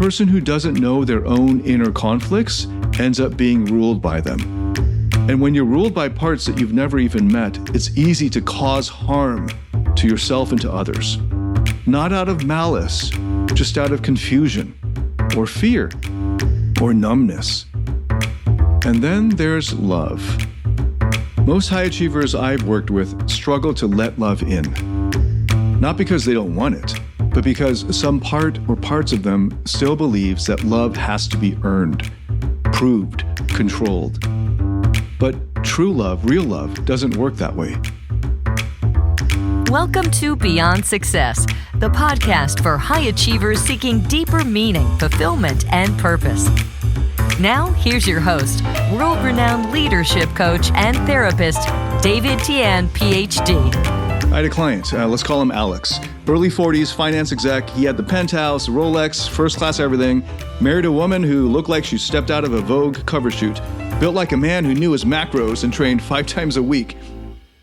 person who doesn't know their own inner conflicts ends up being ruled by them. And when you're ruled by parts that you've never even met, it's easy to cause harm to yourself and to others. Not out of malice, just out of confusion, or fear, or numbness. And then there's love. Most high achievers I've worked with struggle to let love in. Not because they don't want it, but because some part or parts of them still believes that love has to be earned, proved, controlled. But true love, real love, doesn't work that way. Welcome to Beyond Success, the podcast for high achievers seeking deeper meaning, fulfillment, and purpose. Now, here's your host, world-renowned leadership coach and therapist, David Tian, PhD. I had a client, let's call him Alex. Early 40s, finance exec. He had the penthouse, Rolex, first class everything. Married a woman who looked like she stepped out of a Vogue cover shoot. Built like a man who knew his macros and trained 5 times a week.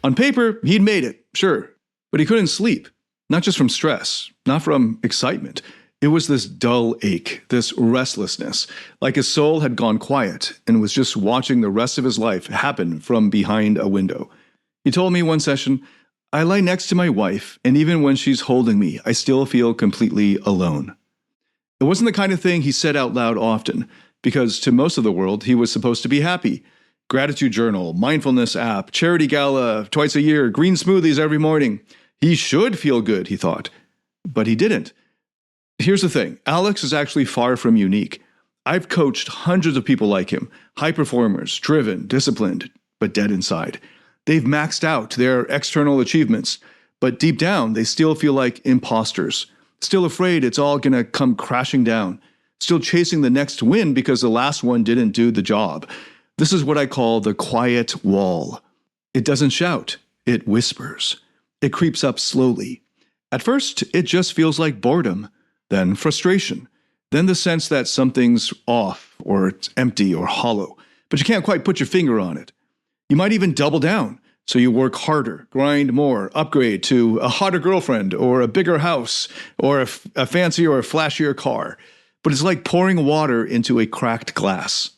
On paper, he'd made it, sure. But he couldn't sleep. Not just from stress, not from excitement. It was this dull ache, this restlessness, like his soul had gone quiet and was just watching the rest of his life happen from behind a window. He told me one session, I lie next to my wife, and even when she's holding me, I still feel completely alone. It wasn't the kind of thing he said out loud often, because to most of the world, he was supposed to be happy. Gratitude journal, mindfulness app, charity gala twice a year, green smoothies every morning. He should feel good, he thought. But he didn't. Here's the thing, Alex is actually far from unique. I've coached hundreds of people like him, high performers, driven, disciplined, but dead inside. They've maxed out their external achievements, but deep down, they still feel like imposters, still afraid it's all going to come crashing down, still chasing the next win because the last one didn't do the job. This is what I call the quiet wall. It doesn't shout, it whispers. It creeps up slowly. At first, it just feels like boredom. Then frustration, then the sense that something's off or it's empty or hollow, but you can't quite put your finger on it. You might even double down, so you work harder, grind more, upgrade to a hotter girlfriend or a bigger house or a fancier or flashier car, but it's like pouring water into a cracked glass.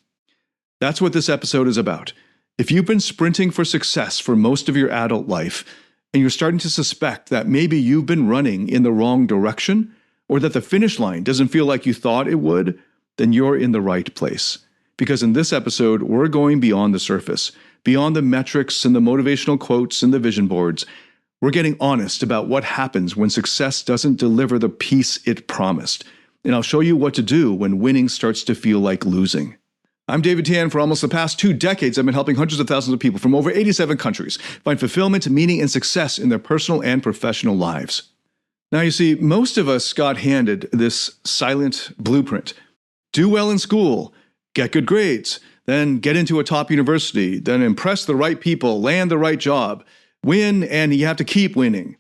That's what this episode is about. If you've been sprinting for success for most of your adult life, and you're starting to suspect that maybe you've been running in the wrong direction, or that the finish line doesn't feel like you thought it would, then you're in the right place. Because in this episode, we're going beyond the surface, beyond the metrics and the motivational quotes and the vision boards. We're getting honest about what happens when success doesn't deliver the peace it promised. And I'll show you what to do when winning starts to feel like losing. I'm David Tian. For almost the past 2 decades, I've been helping hundreds of thousands of people from over 87 countries find fulfillment, meaning, and success in their personal and professional lives. Now, you see, most of us got handed this silent blueprint. Do well in school, get good grades, then get into a top university, then impress the right people, land the right job, win, and you have to keep winning.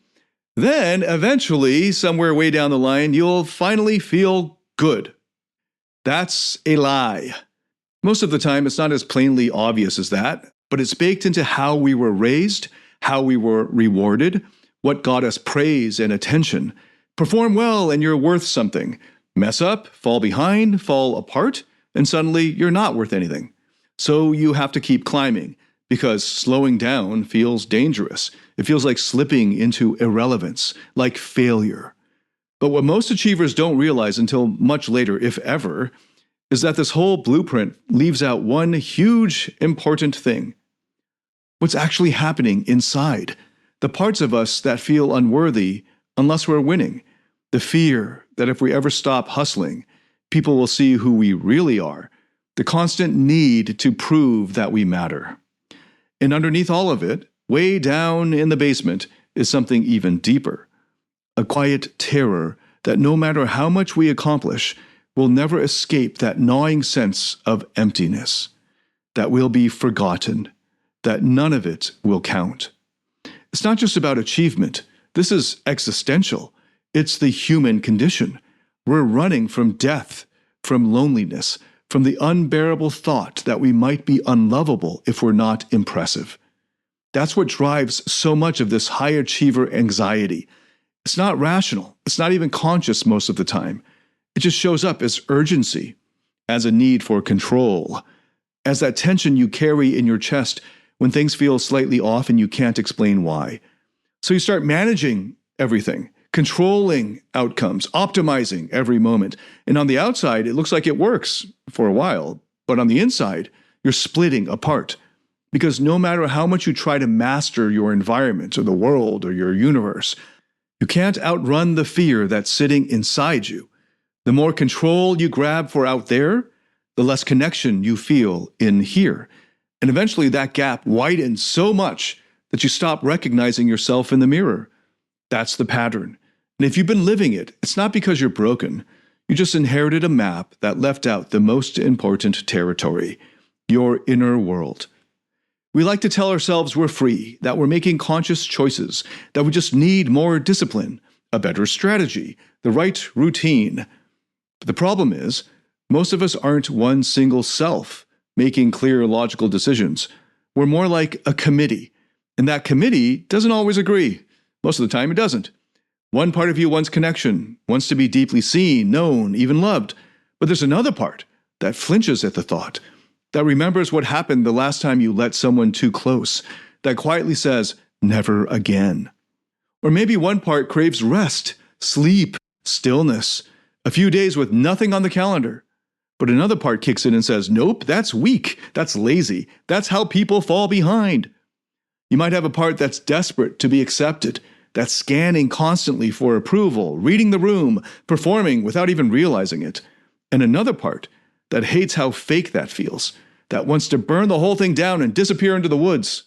Then, eventually, somewhere way down the line, you'll finally feel good. That's a lie. Most of the time, it's not as plainly obvious as that, but it's baked into how we were raised, how we were rewarded, what got us praise and attention. Perform well and you're worth something. Mess up, fall behind, fall apart, and suddenly you're not worth anything. So you have to keep climbing, because slowing down feels dangerous. It feels like slipping into irrelevance, like failure. But what most achievers don't realize until much later, if ever, is that this whole blueprint leaves out one huge, important thing. What's actually happening inside? The parts of us that feel unworthy unless we're winning. The fear that if we ever stop hustling, people will see who we really are. The constant need to prove that we matter. And underneath all of it, way down in the basement, is something even deeper. A quiet terror that no matter how much we accomplish, we'll never escape that gnawing sense of emptiness. That we'll be forgotten. That none of it will count. It's not just about achievement. This is existential. It's the human condition. We're running from death, from loneliness, from the unbearable thought that we might be unlovable if we're not impressive. That's what drives so much of this high achiever anxiety. It's not rational. It's not even conscious most of the time. It just shows up as urgency, as a need for control, as that tension you carry in your chest when things feel slightly off and you can't explain why. So you start managing everything, controlling outcomes, optimizing every moment. And on the outside, it looks like it works for a while, but on the inside, you're splitting apart. Because no matter how much you try to master your environment or the world or your universe, you can't outrun the fear that's sitting inside you. The more control you grab for out there, the less connection you feel in here. And eventually that gap widens so much that you stop recognizing yourself in the mirror. That's the pattern. And if you've been living it, it's not because you're broken. You just inherited a map that left out the most important territory, your inner world. We like to tell ourselves we're free, that we're making conscious choices, that we just need more discipline, a better strategy, the right routine. But the problem is, most of us aren't one single self making clear, logical decisions. We're more like a committee, and that committee doesn't always agree. Most of the time, it doesn't. One part of you wants connection, wants to be deeply seen, known, even loved. But there's another part that flinches at the thought, that remembers what happened the last time you let someone too close, that quietly says, never again. Or maybe one part craves rest, sleep, stillness, a few days with nothing on the calendar. But another part kicks in and says, nope, that's weak, that's lazy, that's how people fall behind. You might have a part that's desperate to be accepted, that's scanning constantly for approval, reading the room, performing without even realizing it. And another part that hates how fake that feels, that wants to burn the whole thing down and disappear into the woods.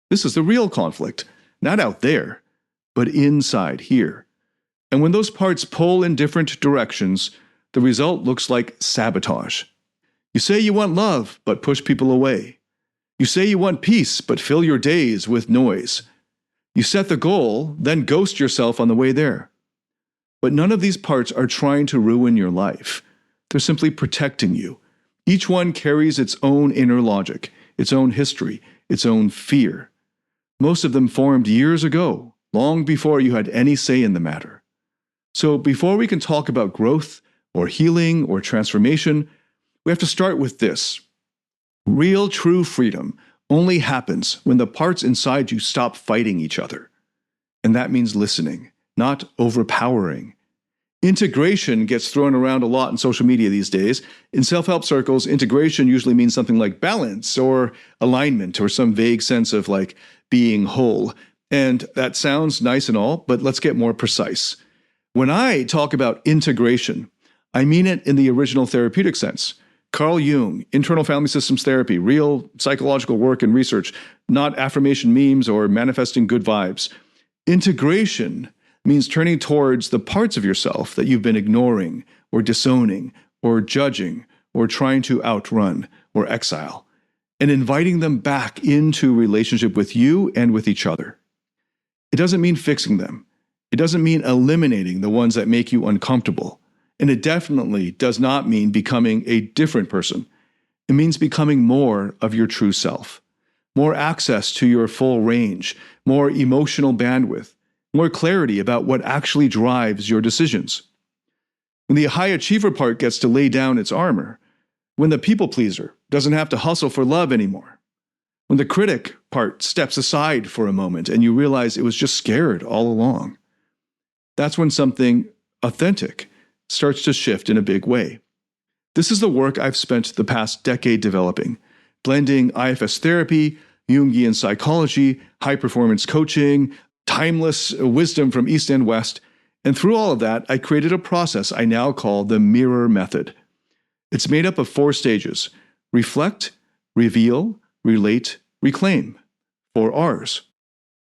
This is the real conflict, not out there, but inside here. And when those parts pull in different directions, the result looks like sabotage. You say you want love, but push people away. You say you want peace, but fill your days with noise. You set the goal, then ghost yourself on the way there. But none of these parts are trying to ruin your life. They're simply protecting you. Each one carries its own inner logic, its own history, its own fear. Most of them formed years ago, long before you had any say in the matter. So before we can talk about growth or healing or transformation, we have to start with this. Real, true freedom only happens when the parts inside you stop fighting each other. And that means listening, not overpowering. Integration gets thrown around a lot in social media these days. In self-help circles, integration usually means something like balance or alignment or some vague sense of like being whole. And that sounds nice and all, but let's get more precise. When I talk about integration, I mean it in the original therapeutic sense. Carl Jung, internal family systems therapy, real psychological work and research, not affirmation memes or manifesting good vibes. Integration means turning towards the parts of yourself that you've been ignoring or disowning or judging or trying to outrun or exile, and inviting them back into relationship with you and with each other. It doesn't mean fixing them. It doesn't mean eliminating the ones that make you uncomfortable. And it definitely does not mean becoming a different person. It means becoming more of your true self, more access to your full range, more emotional bandwidth, more clarity about what actually drives your decisions. When the high achiever part gets to lay down its armor, when the people pleaser doesn't have to hustle for love anymore, when the critic part steps aside for a moment and you realize it was just scared all along, that's when something authentic starts to shift in a big way. This is the work I've spent the past decade developing, blending IFS therapy, Jungian psychology, high-performance coaching, timeless wisdom from East and West, and through all of that, I created a process I now call the mirror method. It's made up of 4 stages: reflect, reveal, relate, reclaim. 4 R's.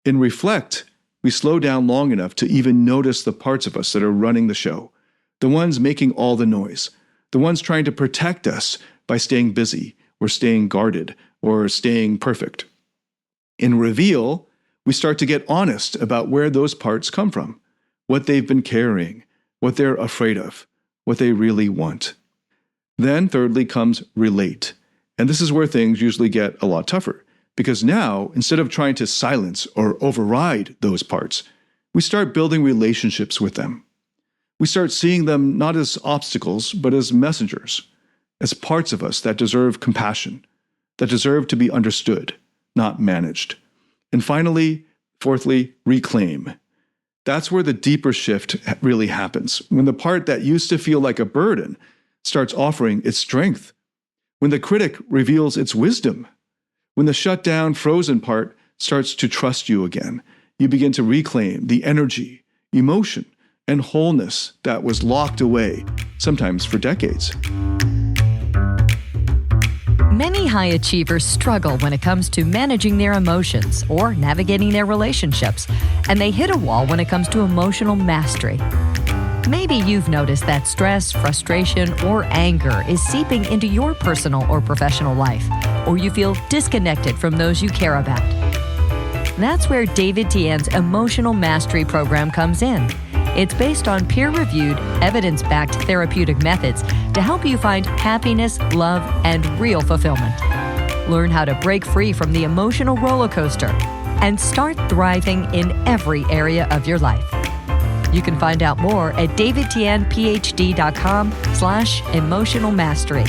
In reflect, we slow down long enough to even notice the parts of us that are running the show, the ones making all the noise, the ones trying to protect us by staying busy or staying guarded or staying perfect. In reveal, we start to get honest about where those parts come from, what they've been carrying, what they're afraid of, what they really want. Then, thirdly, comes relate. And this is where things usually get a lot tougher, because now, instead of trying to silence or override those parts, we start building relationships with them. We start seeing them not as obstacles, but as messengers, as parts of us that deserve compassion, that deserve to be understood, not managed. And finally, fourthly, reclaim. That's where the deeper shift really happens, when the part that used to feel like a burden starts offering its strength, when the critic reveals its wisdom, when the shut down, frozen part starts to trust you again. You begin to reclaim the energy, emotion, and wholeness that was locked away, sometimes for decades. Many high achievers struggle when it comes to managing their emotions or navigating their relationships, and they hit a wall when it comes to emotional mastery. Maybe you've noticed that stress, frustration, or anger is seeping into your personal or professional life, or you feel disconnected from those you care about. That's where David Tian's Emotional Mastery Program comes in. It's based on peer-reviewed, evidence-backed therapeutic methods to help you find happiness, love, and real fulfillment. Learn how to break free from the emotional roller coaster and start thriving in every area of your life. You can find out more at davidtianphd.com/emotional mastery.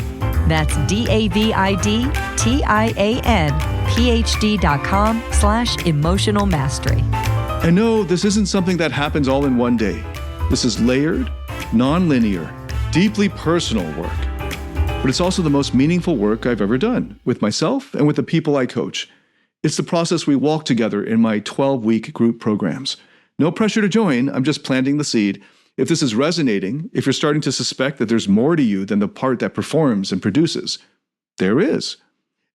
That's DAVIDTIANPHD.com/emotional mastery. And no, this isn't something that happens all in one day. This is layered, non-linear, deeply personal work. But it's also the most meaningful work I've ever done, with myself and with the people I coach. It's the process we walk together in my 12-week group programs. No pressure to join, I'm just planting the seed. If this is resonating, if you're starting to suspect that there's more to you than the part that performs and produces, there is.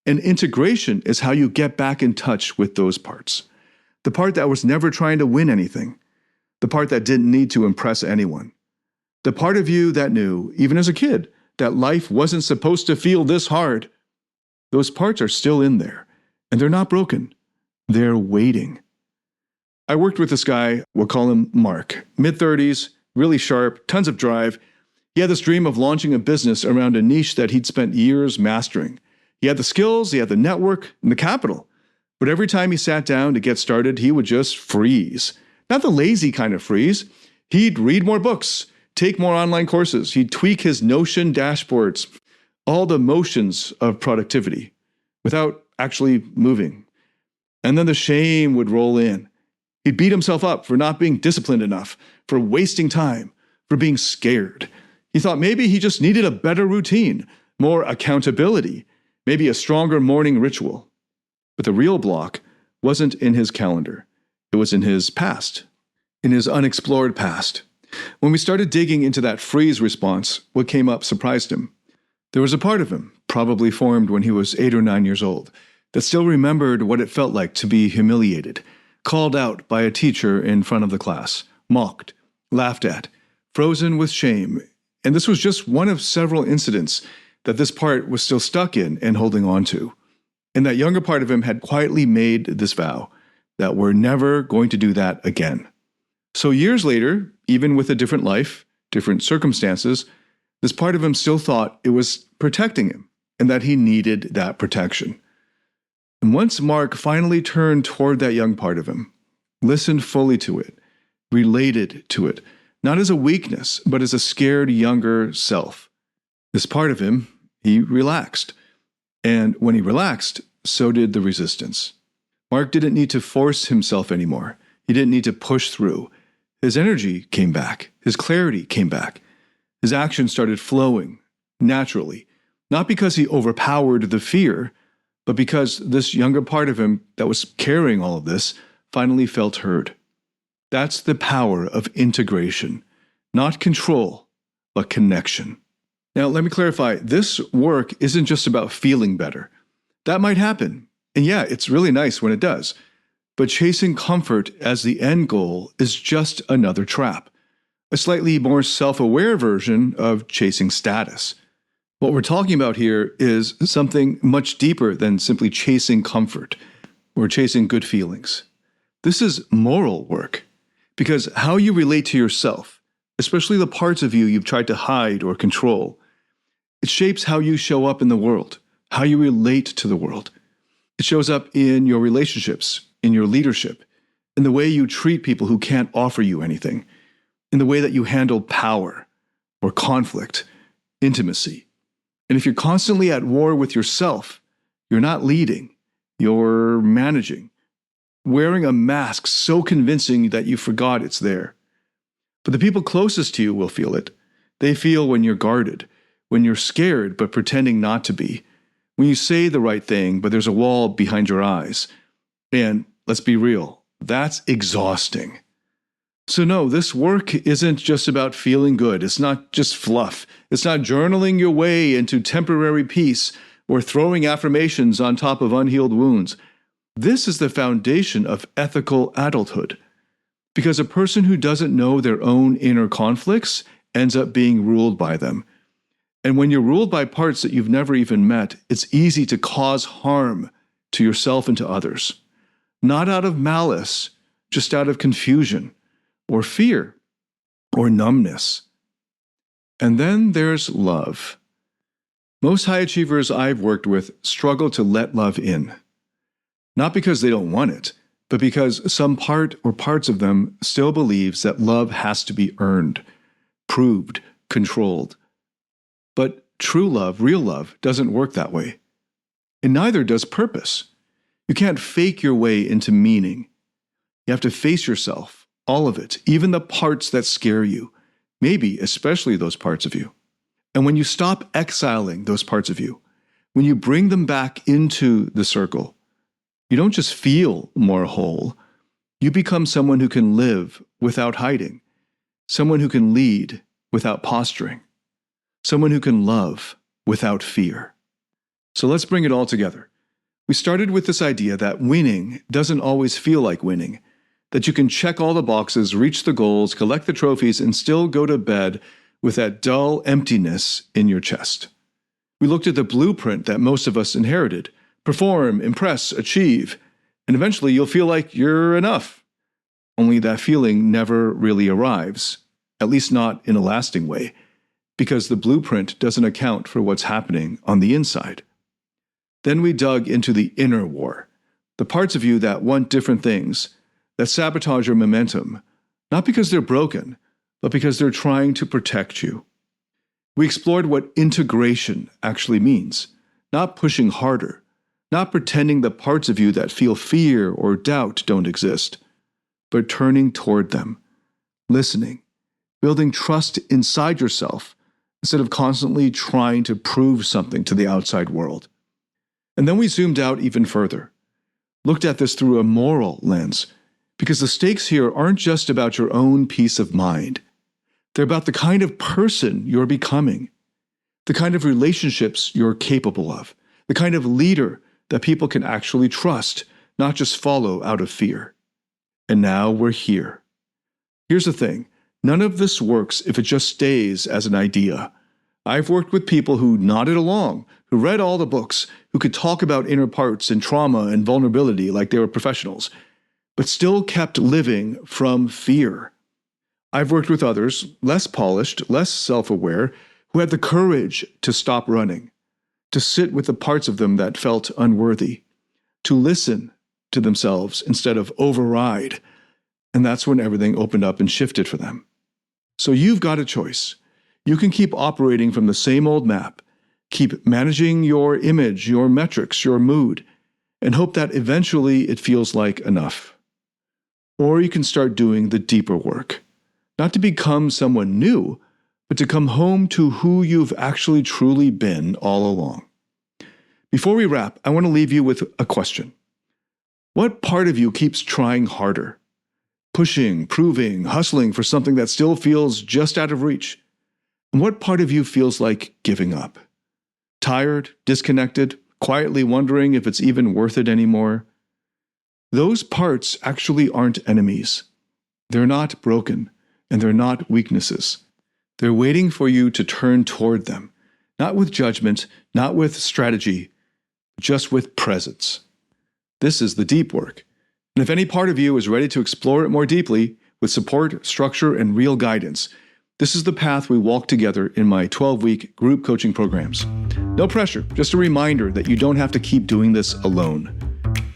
And integration is how you get back in touch with those parts. The part that was never trying to win anything. The part that didn't need to impress anyone. The part of you that knew, even as a kid, that life wasn't supposed to feel this hard. Those parts are still in there, and they're not broken. They're waiting. I worked with this guy, we'll call him Mark, mid-30s, really sharp, tons of drive. He had this dream of launching a business around a niche that he'd spent years mastering. He had the skills, he had the network, and the capital. But every time he sat down to get started, he would just freeze. Not the lazy kind of freeze. He'd read more books, take more online courses. He'd tweak his Notion dashboards, all the motions of productivity, without actually moving. And then the shame would roll in. He'd beat himself up for not being disciplined enough, for wasting time, for being scared. He thought maybe he just needed a better routine, more accountability, maybe a stronger morning ritual. But the real block wasn't in his calendar. It was in his past, in his unexplored past. When we started digging into that freeze response, what came up surprised him. There was a part of him, probably formed when he was 8 or 9 years old, that still remembered what it felt like to be humiliated, called out by a teacher in front of the class, mocked, laughed at, frozen with shame. And this was just one of several incidents that this part was still stuck in and holding on to. And that younger part of him had quietly made this vow that we're never going to do that again. So years later, even with a different life, different circumstances, this part of him still thought it was protecting him and that he needed that protection. And once Mark finally turned toward that young part of him, listened fully to it, related to it, not as a weakness, but as a scared younger self, this part of him, he relaxed. And when he relaxed, so did the resistance. Mark didn't need to force himself anymore. He didn't need to push through. His energy came back. His clarity came back. His action started flowing naturally, not because he overpowered the fear, but because this younger part of him that was carrying all of this finally felt heard. That's the power of integration, not control, but connection. Now, let me clarify, this work isn't just about feeling better. That might happen, and yeah, it's really nice when it does. But chasing comfort as the end goal is just another trap, a slightly more self-aware version of chasing status. What we're talking about here is something much deeper than simply chasing comfort or chasing good feelings. This is moral work, because how you relate to yourself, especially the parts of you you've tried to hide or control, it shapes how you show up in the world, how you relate to the world. It shows up in your relationships, in your leadership, in the way you treat people who can't offer you anything. in the way that you handle power or conflict, intimacy. And if you're constantly at war with yourself, you're not leading, you're managing, wearing a mask so convincing that you forgot it's there. But the people closest to you will feel it. They feel when you're guarded, when you're scared but pretending not to be, when you say the right thing but there's a wall behind your eyes. And let's be real, that's exhausting. So no, this work isn't just about feeling good. It's not just fluff. It's not journaling your way into temporary peace or throwing affirmations on top of unhealed wounds. This is the foundation of ethical adulthood. Because a person who doesn't know their own inner conflicts ends up being ruled by them. And when you're ruled by parts that you've never even met, it's easy to cause harm to yourself and to others. Not out of malice, just out of confusion, or fear, or numbness. And then there's love. Most high achievers I've worked with struggle to let love in. Not because they don't want it, but because some part or parts of them still believes that love has to be earned, proved, controlled. But true love, real love, doesn't work that way. And neither does purpose. You can't fake your way into meaning. You have to face yourself, all of it, even the parts that scare you, maybe especially those parts of you. And when you stop exiling those parts of you, when you bring them back into the circle, you don't just feel more whole, you become someone who can live without hiding, someone who can lead without posturing, someone who can love without fear. So let's bring it all together. We started with this idea that winning doesn't always feel like winning, that you can check all the boxes, reach the goals, collect the trophies, and still go to bed with that dull emptiness in your chest. We looked at the blueprint that most of us inherited: perform, impress, achieve, and eventually you'll feel like you're enough. Only that feeling never really arrives, at least not in a lasting way, because the blueprint doesn't account for what's happening on the inside. Then we dug into the inner war, the parts of you that want different things, that sabotage your momentum, not because they're broken, but because they're trying to protect you. We explored what integration actually means, not pushing harder, not pretending the parts of you that feel fear or doubt don't exist, but turning toward them, listening, building trust inside yourself instead of constantly trying to prove something to the outside world. And then we zoomed out even further, looked at this through a moral lens, because the stakes here aren't just about your own peace of mind. They're about the kind of person you're becoming, the kind of relationships you're capable of, the kind of leader that people can actually trust, not just follow out of fear. And now we're here. Here's the thing. None of this works if it just stays as an idea. I've worked with people who nodded along, who read all the books, who could talk about inner parts and trauma and vulnerability like they were professionals, but still kept living from fear. I've worked with others, less polished, less self-aware, who had the courage to stop running, to sit with the parts of them that felt unworthy, to listen to themselves instead of override. And that's when everything opened up and shifted for them. So you've got a choice. You can keep operating from the same old map, keep managing your image, your metrics, your mood, and hope that eventually it feels like enough. Or you can start doing the deeper work, not to become someone new, but to come home to who you've actually truly been all along. Before we wrap, I want to leave you with a question. What part of you keeps trying harder? Pushing, proving, hustling for something that still feels just out of reach? And what part of you feels like giving up? Tired, disconnected, quietly wondering if it's even worth it anymore? Those parts actually aren't enemies. They're not broken, and they're not weaknesses. They're waiting for you to turn toward them, not with judgment, not with strategy, just with presence. This is the deep work. And if any part of you is ready to explore it more deeply, with support, structure, and real guidance, this is the path we walk together in my 12-week group coaching programs. No pressure, just a reminder that you don't have to keep doing this alone.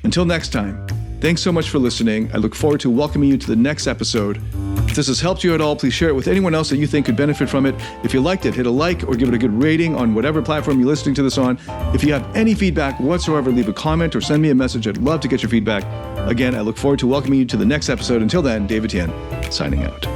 Until next time, thanks so much for listening. I look forward to welcoming you to the next episode If this has helped you at all, please share it with anyone else that you think could benefit from it. If you liked it, hit a like or give it a good rating on whatever platform you're listening to this on. If you have any feedback whatsoever, leave a comment or send me a message. I'd love to get your feedback. Again, I look forward to welcoming you to the next episode. Until then, David Tien, signing out.